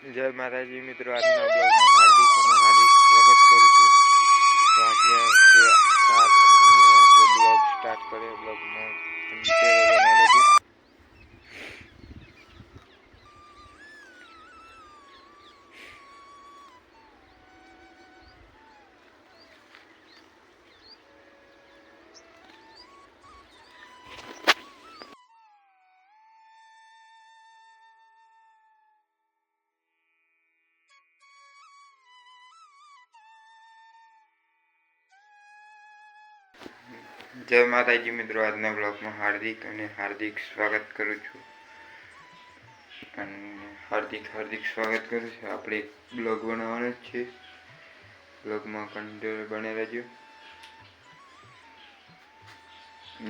જય માતાજી મિત્રો, આજના બ્લોગમાં હાર્દિક સ્વાગત કરું છું. વાગ્યા છે 7 અને આપણે બ્લોગ સ્ટાર્ટ કરીએ. બ્લોગમાં જય માતાજી મિત્રો, આજના બ્લોગમાં હાર્દિક સ્વાગત કરું છું. અને હાર્દિક સ્વાગત કરું છું. આપણે એક બ્લોગ બનાવવાનો જ છે. બ્લોગમાં કન્ટિન્યુ બને રહેજો.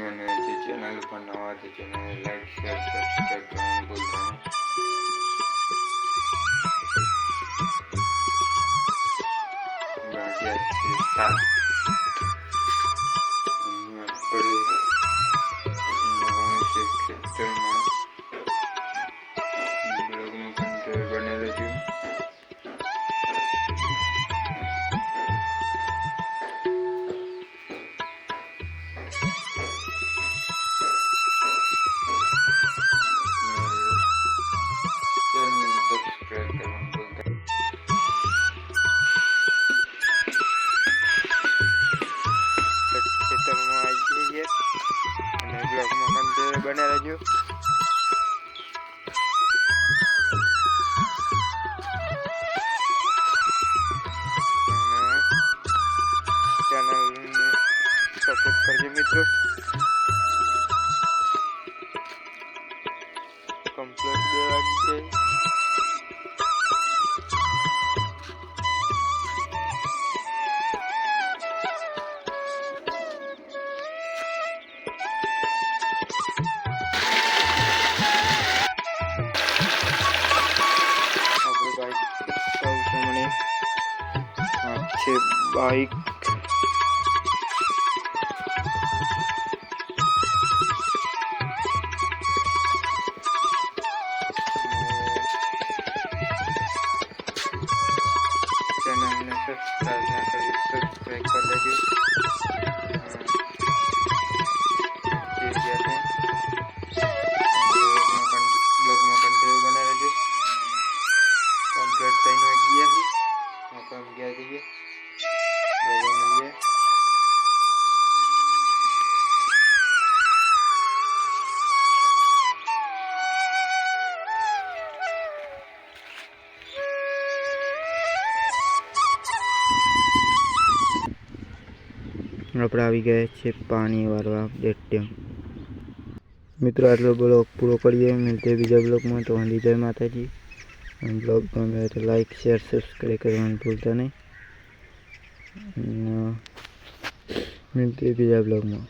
અને જે ચેનલ પર નવા છે ચેનલ લાઈક શેર સબસ્ક્રાઈબ કરવાનું ભૂલતા નહીં. વાગ્યા છે 7. ખેતરમાં બ્લોગનું કન્ટેન્ટ બને રહેજો. ચેનલ સબસ્ક્રાઈબ કરવાનું ભૂલતા નહીં. ખેતરમાં આવી જઈએ અને બ્લોગમાં કન્ટેન્ટ બને રહેજો. ચેનલને સપોર્ટ કરજો મિત્રો. કમ્પ્લીટ 2 વાગી છે. આપણે બાઇક સૌ સામે છે. બાઇક ચેનલને સબસ્ક્રાઈબ ના કરી સબસ્ક્રાઈબ કરી લેજો. બ્લોગમાં કન્ટિન્યુ બને રહેજો. કમ્પ્લીટ 3 વાગી ગયા છે. આપણે ગયા જઈએ બ્લોગમાં મળીએ. આપણે આવી ગયા છે પાણી વાળવા ડેમ. મિત્રો આટલો બ્લોગ પૂરો કરીએ. મળીએ બીજા બ્લોગમાં. તો જય માતાજી. બ્લોગ ગમે તો લાઈક શેર સબસ્ક્રાઈબ કરવાનું ભૂલતા નહીં. મળીએ બીજા બ્લોગમાં.